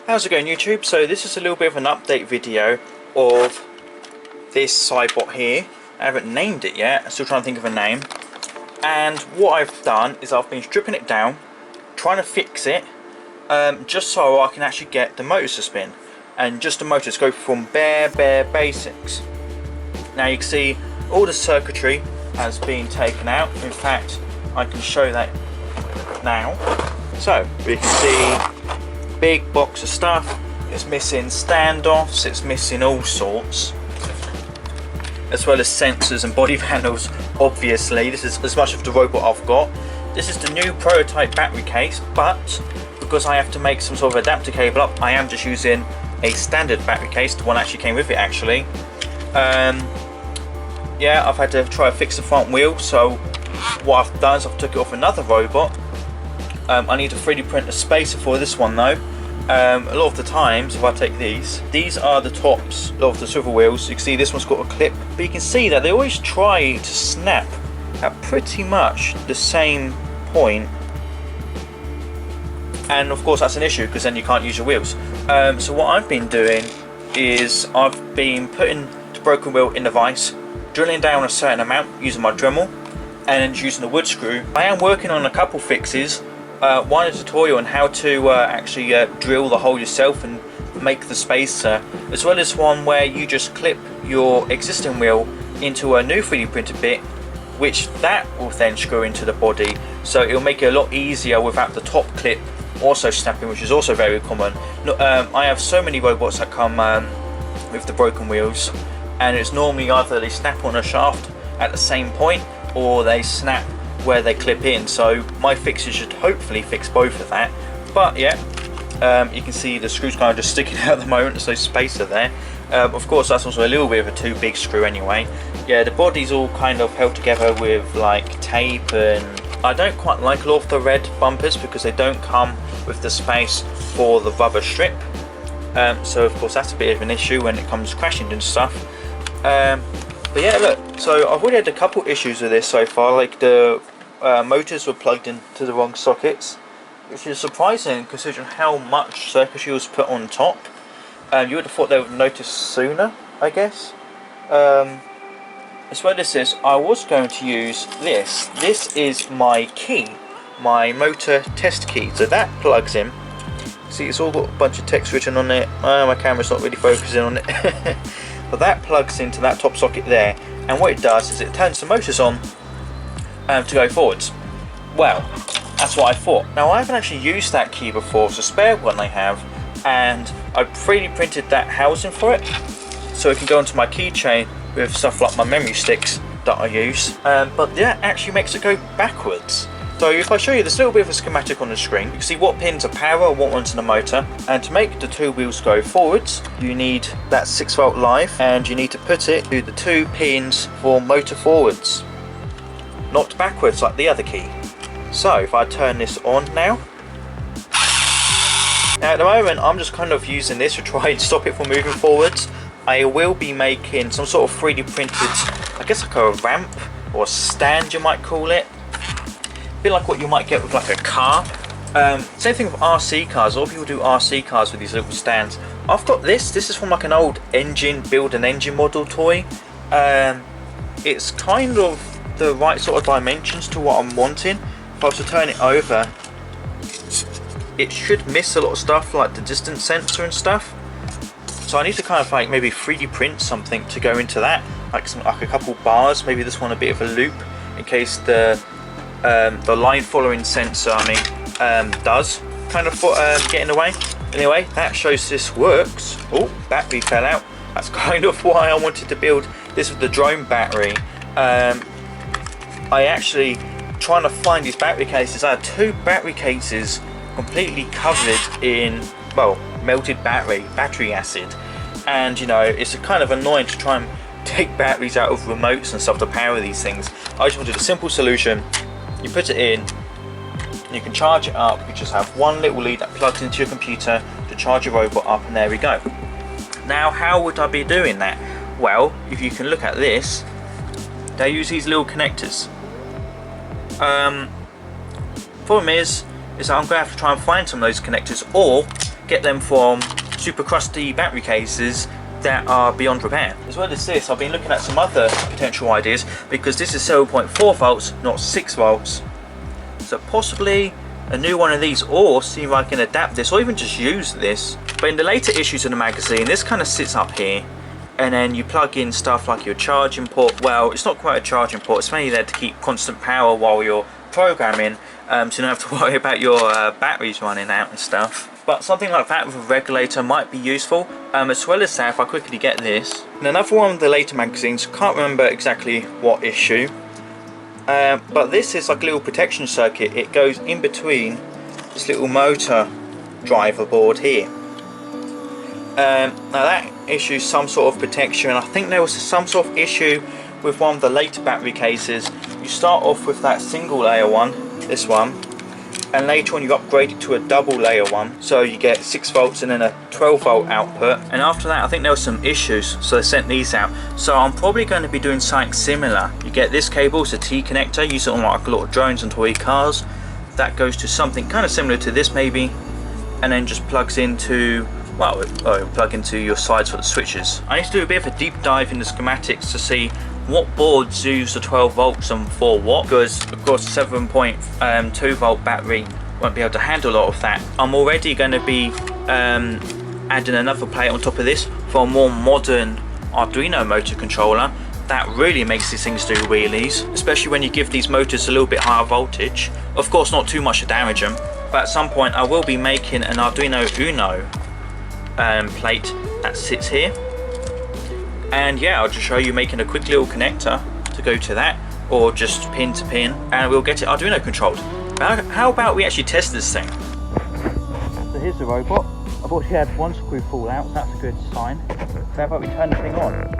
How's it going, YouTube? So this is a little bit of an update video of this Cybot here. I haven't named it yet, I'm still trying to think of a name. And what I've done is I've been stripping it down, trying to fix it, just so I can actually get the motors to spin. And just the motors go from bare basics. Now you can see all the circuitry has been taken out. In fact, I can show that now. So we can see big box of stuff. It's missing standoffs, it's missing all sorts, as well as sensors and body panels. Obviously this is as much of the robot I've got. This is the new prototype battery case, but because I have to make some sort of adapter cable up, I am just using a standard battery case. The one actually came with it actually. Yeah, I've had to try to fix the front wheel, so what I've done is I've took it off another robot. I need to 3D print a spacer for this one though. A lot of the times, if I take these are the tops of the swivel wheels. You can see this one's got a clip, but you can see that they always try to snap at pretty much the same point. And of course that's an issue because then you can't use your wheels. So what I've been doing is I've been putting the broken wheel in the vise, drilling down a certain amount using my Dremel, and then using the wood screw. I am working on a couple fixes. One a tutorial on how to actually drill the hole yourself and make the spacer, as well as one where you just clip your existing wheel into a new 3D printed bit, which that will then screw into the body, so it'll make it a lot easier without the top clip also snapping, which is also very common. I have so many robots that come with the broken wheels, and it's normally either they snap on a shaft at the same point or they snap where they clip in. So my fixes should hopefully fix both of that. But yeah, you can see the screws kind of just sticking out at the moment. There's no spacer there. Of course that's also a little bit of a too big screw anyway. Yeah, the body's all kind of held together with like tape, and I don't quite like a lot of the red bumpers because they don't come with the space for the rubber strip. So of course that's a bit of an issue when it comes crashing and stuff. But yeah, look, so I've already had a couple issues with this so far. Like the motors were plugged into the wrong sockets, which is surprising considering how much circuitry was put on top. You would have thought they would have noticed sooner, I guess. As well as this, I was going to use this. This is my key, my motor test key. So that plugs in. See, it's all got a bunch of text written on it. My camera's not really focusing on it. But that plugs into that top socket there, and what it does is it turns the motors on to go forwards. Well, that's what I thought. Now I haven't actually used that key before, it's a spare one I have, and I 3D printed that housing for it, so it can go onto my keychain with stuff like my memory sticks that I use. But that actually makes it go backwards. So if I show you this little bit of a schematic on the screen, you can see what pins are power, what one's in the motor, and to make the two wheels go forwards, you need that 6-volt live, and you need to put it through the 2 pins for motor forwards, not backwards like the other key. So if I turn this on now at the moment I'm just kind of using this to try and stop it from moving forwards. I will be making some sort of 3D printed, I guess like a ramp or a stand you might call it. A bit like what you might get with like a car. Same thing with RC cars. A lot of people do RC cars with these little stands. I've got this. This is from like an old engine, build an engine model toy. It's kind of the right sort of dimensions to what I'm wanting. If I was to turn it over, it should miss a lot of stuff like the distance sensor and stuff. So I need to kind of like maybe 3D print something to go into that, like a couple bars. Maybe this one a bit of a loop in case the line following sensor does kind of get in the way. Anyway, that shows this works. Oh, battery fell out. That's kind of why I wanted to build this with the drone battery. I actually trying to find these battery cases. I had 2 battery cases completely covered in, well, melted battery acid, and you know it's kind of annoying to try and take batteries out of remotes and stuff to power these things. I just wanted a simple solution. You put it in, you can charge it up. You just have one little lead that plugs into your computer to charge your robot up, and there we go. Now how would I be doing that? Well, if you can look at this, they use these little connectors. Problem is that I'm going to have to try and find some of those connectors, or get them from super crusty battery cases that are beyond repair. As well as this, I've been looking at some other potential ideas, because this is 7.4 volts, not 6 volts. So possibly a new one of these, or see if I can adapt this, or even just use this. But in the later issues of the magazine, this kind of sits up here, and then you plug in stuff like your charging port. Well, it's not quite a charging port, it's mainly there to keep constant power while you're programming, so you don't have to worry about your batteries running out and stuff. But something like that with a regulator might be useful. As well as that, if I quickly get this, in another one of the later magazines, can't remember exactly what issue, but this is like a little protection circuit. It goes in between this little motor driver board here. Now that issues some sort of protection. I think there was some sort of issue with one of the later battery cases. You start off with that single layer one, this one, and later on you upgrade it to a double layer one, so you get 6 volts and then a 12 volt output. And after that, I think there were some issues, so they sent these out. So I'm probably going to be doing something similar. You get this cable, it's a T connector, use it on like a lot of drones and toy cars. That goes to something kind of similar to this maybe, and then just plugs into, well, it'll plug into your sides for the switches. I need to do a bit of a deep dive in the schematics to see what boards use the 12 volts and for what, because of course 7.2 volt battery won't be able to handle a lot of that. I'm already going to be adding another plate on top of this for a more modern Arduino motor controller that really makes these things do wheelies, especially when you give these motors a little bit higher voltage. Of course not too much to damage them, but at some point I will be making an Arduino Uno plate that sits here. And yeah, I'll just show you making a quick little connector to go to that, or just pin to pin, and we'll get it Arduino controlled. How about we actually test this thing? So here's the robot. I've already had one screw fall out, that's a good sign. So how about we turn the thing on?